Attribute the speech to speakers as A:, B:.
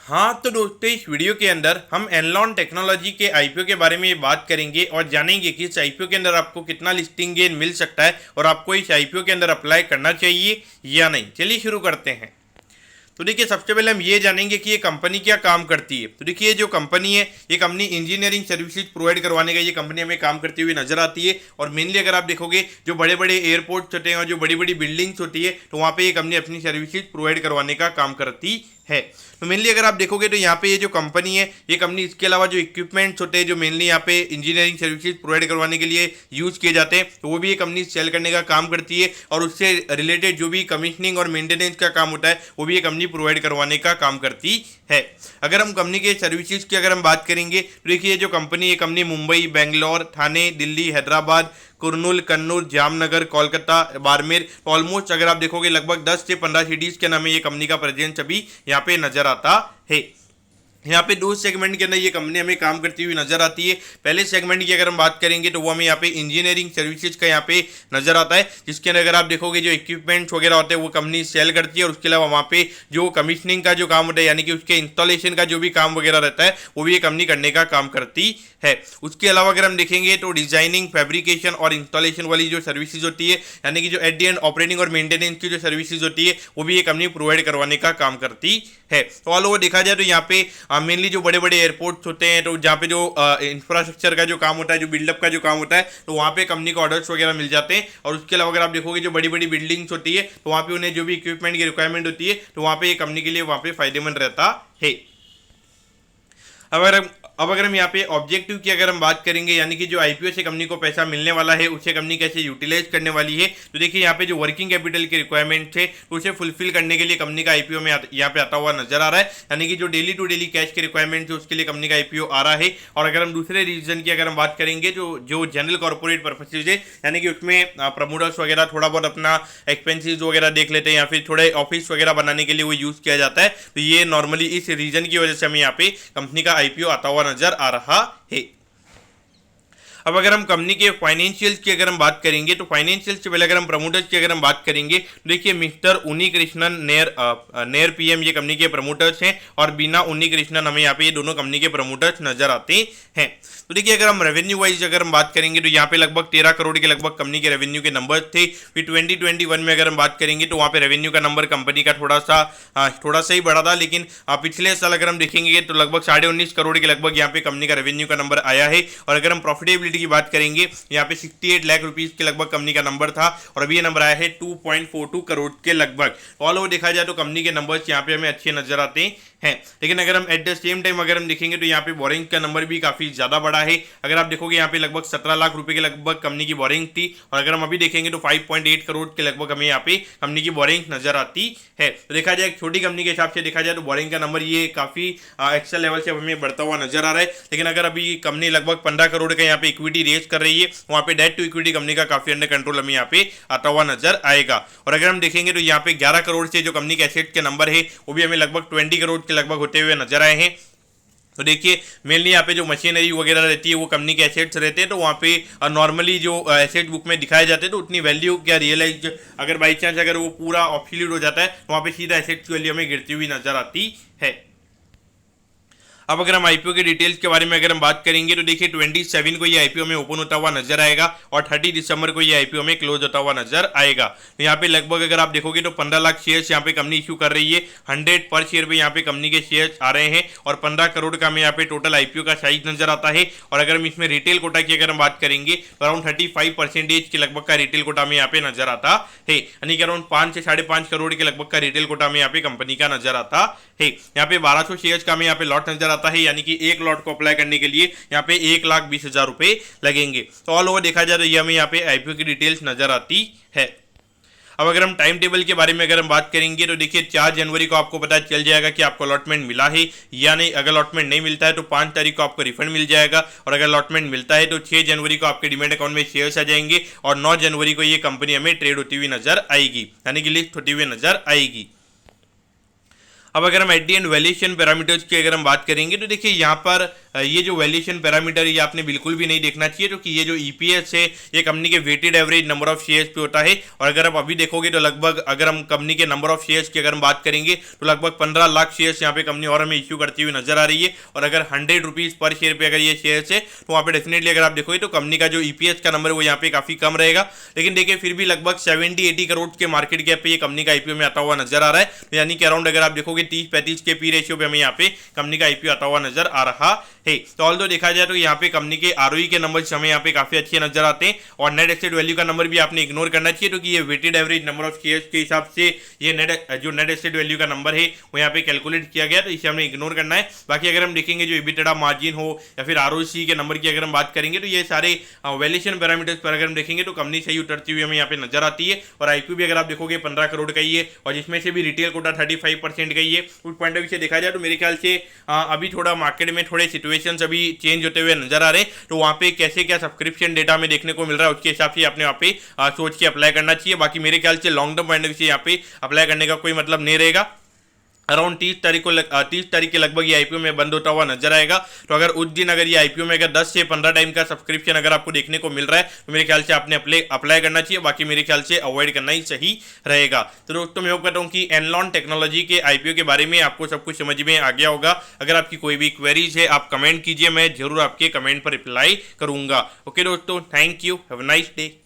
A: हाँ तो दोस्तों, इस वीडियो के अंदर हम एनलॉन टेक्नोलॉजी के आईपीओ के बारे में बात करेंगे और जानेंगे कि इस आईपीओ के अंदर आपको कितना लिस्टिंग गेन मिल सकता है और आपको इस आईपीओ के अंदर अप्लाई करना चाहिए या नहीं। चलिए शुरू करते हैं। तो देखिए, सबसे पहले हम ये जानेंगे कि ये कंपनी क्या काम करती है। तो देखिए, जो कंपनी है ये कंपनी इंजीनियरिंग सर्विसेज प्रोवाइड करवाने का ये कंपनी हमें काम करती हुई नजर आती है। और मेनली अगर आप देखोगे, जो बड़े बड़े एयरपोर्ट्स होते हैं और जो बड़ी बड़ी बिल्डिंग्स होती है, तो वहाँ पे ये कंपनी अपनी सर्विसेज प्रोवाइड करवाने का काम करती है। तो मेनली अगर आप देखोगे तो यहाँ पे ये जो कंपनी है, ये कंपनी इसके अलावा जो इक्विपमेंट्स होते हैं जो मेनली यहाँ पे इंजीनियरिंग सर्विसेज प्रोवाइड करवाने के लिए यूज किए जाते हैं, तो वो भी ये कंपनी सेल करने का काम करती है। और उससे रिलेटेड जो भी कमीशनिंग और मेंटेनेंस का काम होता है, वो भी ये कंपनी प्रोवाइड करवाने का काम करती है। अगर हम कंपनी के सर्विसेज की अगर हम बात करेंगे तो देखिए, जो कंपनी ये कंपनी मुंबई, बेंगलोर, ठाणे, दिल्ली, हैदराबाद, कुर्नूल, कन्नूर, जामनगर, कोलकाता, बाड़मेर, ऑलमोस्ट अगर आप देखोगे लगभग 10 से 15 सिटीज के नाम ये कंपनी का प्रेजेंस अभी यहाँ पे नजर आता है। यहाँ पे दो सेगमेंट के अंदर ये कंपनी हमें काम करती हुई नजर आती है। पहले सेगमेंट की अगर हम बात करेंगे तो वो हमें यहाँ पे इंजीनियरिंग सर्विसेज का यहाँ पे नजर आता है, जिसके अंदर अगर आप देखोगे जो इक्विपमेंट्स वगैरह होते हैं वो कंपनी सेल करती है। और उसके अलावा वहाँ पे जो कमीशनिंग का जो काम होता है, यानी कि उसके इंस्टॉलेशन का जो भी काम वगैरह रहता है, वो भी ये कंपनी करने का काम करती है। उसके अलावा अगर हम देखेंगे तो डिजाइनिंग, फैब्रिकेशन और इंस्टॉलेशन वाली जो सर्विसेज होती है, यानी कि जो एट दी एंड ऑपरेटिंग और मेंटेनेंस की जो सर्विसेज होती है, वो भी ये कंपनी प्रोवाइड करवाने का काम करती है। तो ऑल ओवर देखा जाए तो यहाँ पे मेनली जो बड़े बड़े एयरपोर्ट्स होते हैं, तो जहाँ पे जो इंफ्रास्ट्रक्चर का जो काम होता है, जो बिल्डअप का जो काम होता है, तो वहाँ पे कंपनी को ऑर्डर्स वगैरह मिल जाते हैं। और उसके अलावा अगर आप देखोगे जो बड़ी बड़ी बिल्डिंग्स होती है, तो वहाँ पे उन्हें जो भी इक्विपमेंट की रिक्वायरमेंट होती है, तो वहाँ पे ये कंपनी के लिए वहाँ पे फायदेमंद रहता है। अब अगर हम यहाँ पे ऑब्जेक्टिव की अगर हम बात करेंगे, यानी कि जो आईपीओ से कंपनी को पैसा मिलने वाला है उसे कंपनी कैसे यूटिलाइज करने वाली है, तो देखिए यहाँ पे जो वर्किंग कैपिटल की रिक्वायरमेंट है तो उसे फुलफिल करने के लिए कंपनी का आईपीओ में यहाँ पे आता हुआ नजर आ रहा है। यानी कि जो डेली टू डेली कैश की रिक्वायरमेंट है उसके लिए कंपनी का आईपीओ आ रहा है। और अगर हम दूसरे रीजन की अगर हम बात करेंगे, जो जनरल कॉर्पोरेट पर्पसेज है, यानी कि उसमें प्रमोटर्स वगैरह थोड़ा बहुत अपना एक्सपेंसिस वगैरह देख लेते हैं या फिर थोड़े ऑफिस वगैरह बनाने के लिए वो यूज किया जाता है, तो ये नॉर्मली इस रीजन की वजह से हमें यहाँ पे कंपनी का आईपीओ आता हुआ नजर आ रहा है। अब अगर हम कंपनी के फाइनेंशियल्स की अगर हम बात करेंगे, तो फाइनेंशियल्स से पहले अगर हम प्रमोटर्स की अगर हम बात करेंगे, तो देखिए मिस्टर उन्नी कृष्णन नेर पीएम ये कंपनी के प्रमोटर्स हैं और बीना उन्नी कृष्णन हमें यहाँ पे ये दोनों कंपनी के प्रमोटर्स नजर आते हैं। तो देखिए, अगर हम रेवेन्यू वाइज अगर हम बात करेंगे तो यहाँ पे लगभग 13 करोड़ के लगभग कंपनी के रेवेन्यू के नंबर थे। फिर 2021 में अगर हम बात करेंगे तो वहाँ पे रेवेन्यू का नंबर कंपनी का थोड़ा सा ही बढ़ा था, लेकिन पिछले साल अगर हम देखेंगे तो लगभग 19.5 करोड़ के लगभग यहाँ पे कंपनी का रेवेन्यू का नंबर आया है। और अगर हम प्रॉफिटेबिलिटी की बात करेंगे, यहाँ पे 68 लाख रुपीज के लगभग कंपनी का नंबर था और अभी ये नंबर आया है 2.42 करोड़ के लगभग। ऑल ओवर देखा जाए तो कंपनी के नंबर्स यहाँ पे हमें अच्छे नजर आते हैं। लेकिन अगर हम एट द सेम टाइम अगर हम देखेंगे तो यहाँ पे बोरिंग का नंबर भी काफी ज्यादा बड़ा है। अगर आप देखोगे यहाँ पे लगभग 17 लाख रुपए के लगभग कंपनी की बोरिंग थी और अगर हम अभी देखेंगे तो 5.8 करोड़ के लगभग हमें यहाँ पे कंपनी की बोरिंग नजर आती है। तो देखा जाए एक छोटी कंपनी के हिसाब से देखा जाए तो बोरिंग का नंबर ये काफी एक्सेल लेवल से हमें बढ़ता हुआ नजर आ रहा है। लेकिन अगर अभी कंपनी लगभग 15 करोड़ का यहाँ पे इक्विटी रेज कर रही है, वहाँ पे डेट टू इक्विटी कंपनी का काफी अंडर कंट्रोल हमें यहाँ पे आता हुआ नजर आएगा। और अगर हम देखेंगे तो यहाँ पे 11 करोड़ से जो कंपनी के एसेट के नंबर है वो भी हमें लगभग 20 करोड़ के लगभग होते हुए नजर आए हैं। तो देखिए, मेनली यहाँ पे जो मशीनरी वगैरह रहती है वो कंपनी के एसेट्स रहते हैं, तो वहाँ पे नॉर्मली जो एसेट बुक में दिखाए जाते हैं तो उतनी वैल्यू क्या रियलाइज अगर बाई चांस अगर वो पूरा ऑब्सोल्यूट हो जाता है तो वहाँ पे सीधा एसेट्स की वैल्यू हमें गिरती हुई नजर आती है। अब अगर हम आईपीओ के डिटेल्स के बारे में अगर हम बात करेंगे तो देखिए 27 को ये आईपीओ में ओपन होता हुआ नजर आएगा और 30 दिसंबर को ये आईपीओ में क्लोज होता हुआ नजर आएगा। तो यहाँ पे लगभग अगर आप देखोगे तो 15 लाख शेयर्स यहाँ पे कंपनी इशू कर रही है। 100 पर शेयर पे यहाँ पे कंपनी के शेयर्स आ रहे हैं और 15 करोड़ का हमें यहाँ पे टोटल आईपीओ का साइज नजर आता है। और अगर हम इसमें रिटेल कोटा की अगर हम बात करेंगे तो अराउंड 35% के लगभग का रिटेल कोटा में यहाँ पे नजर आता है, यानी कि अराउंड 5 से 5.5 करोड़ के लगभग का रिटेल कोटा में यहाँ पे कंपनी का नजर आता है। यहाँ पे 1200 शेयर्स का हमें यहाँ पे लॉट नजर आता है, यानी कि एक लॉट को अप्लाई करने के लिए यहाँ पे 1,20,000 रुपए लगेंगे। तो ऑल ओवर देखा जाए तो ये हमें यहाँ पे आईपीओ की डिटेल्स नजर आती है। अब अगर हम टाइम टेबल के बारे में अगर हम बात करेंगे तो देखिए 4 जनवरी को आपको पता चल जाएगा कि आपको अलॉटमेंट मिला है या नहीं। अगर अलॉटमेंट नहीं मिलता है तो 5 तारीख को आपको रिफंड मिल जाएगा और अगर अलॉटमेंट मिलता है तो 6 जनवरी को आपके डिमेट अकाउंट में शेयर्स आ जाएंगे और 9 जनवरी को ये कंपनी हमें ट्रेड होती हुई नजर आएगी, यानी कि लिस्ट होती हुई नजर आएगी। अब अगर हम at the and valuation parameters की अगर हम बात करेंगे तो देखिए यहाँ पर ये जो वैल्यूएशन पैरामीटर ये आपने बिल्कुल भी नहीं देखना चाहिए, क्योंकि ये जो ईपीएस है ये कंपनी के weighted average number of shares पे होता है। और अगर आप अभी देखोगे तो लगभग, अगर हम कंपनी के नंबर ऑफ शेयर्स की अगर हम बात करेंगे तो लगभग 15 लाख शेयर्स यहाँ पे कंपनी और हमें इश्यू करती हुई नजर आ रही है। और अगर 100 रुपीज पर शेयर पे अगर ये शेयर्स है तो वहाँ पे डेफिनेटली अगर आप देखोगे तो कंपनी का जो ईपीएस का नंबर है वो यहाँ पे काफी कम रहेगा। लेकिन देखिए फिर भी लगभग 70-80 करोड़ के मार्केट कैप पे ये कंपनी का आईपीओ में आता हुआ नजर आ रहा है। तो यानी कि अराउंड अगर आप देखोगे 30-35 के पी रेशियो पे हमें यहाँ पे कंपनी का आईपीओ आता हुआ नजर आ रहा है। तो ऑल्दो देखा जाए तो यहाँ पे कंपनी के आरओई के नंबर हमें यहाँ पे काफी अच्छे नजर आते हैं। और नेट एसेट वैल्यू का नंबर भी आपने इग्नोर करना चाहिए, क्योंकि ये weighted average number of shares के हिसाब से ये नेट एसेट वैल्यू का नंबर है वो यहाँ पे कैलकुलेट किया गया, तो इसे हमने इग्नोर करना है। बाकी अगर हम देखेंगे जो एबिटेडा मार्जिन हो या फिर आरओसी के नंबर की अगर हम बात करेंगे तो ये सारे वैल्यूएशन पैरामीटर्स पर अगर हम देखेंगे तो कंपनी सही उतरती हुई हमें यहाँ पे नजर आती है। और आईपीओ भी अगर आप देखोगे 15 करोड़ का ही है, और जिसमें से भी रिटेल कोटा 35% का ही है। उस पॉइंट ऑफ व्यू से देखा जाए तो मेरे ख्याल से अभी थोड़ा मार्केट में थोड़े सिचुएशंस अभी चेंज होते हुए नजर आ रहे हैं। तो वहाँ पे कैसे क्या सब्सक्रिप्शन डेटा में देखने को मिल रहा है उसके हिसाब से अपने वहाँ पे सोच के अप्लाई करना चाहिए। बाकी मेरे ख्याल से long term point of view से यहाँ पे अप्लाई करने का कोई मतलब नहीं रहेगा। अराउंड 30 तारीख के लगभग ये आईपीओ में बंद होता हुआ नजर आएगा। तो अगर उस दिन अगर ये आईपीओ में अगर 10 से 15 टाइम का सब्सक्रिप्शन अगर आपको देखने को मिल रहा है तो मेरे ख्याल से आपने अप्लाई करना चाहिए। बाकी मेरे ख्याल से अवॉइड करना ही सही रहेगा। तो दोस्तों मैं होप करता हूँ कि एनलॉन टेक्नोलॉजी के आईपीओ के बारे में आपको सब कुछ समझ में आ गया होगा। अगर आपकी कोई भी क्वेरीज है आप कमेंट कीजिए, मैं जरूर आपके कमेंट पर रिप्लाई करूंगा। ओके दोस्तों, thank you, have a nice day.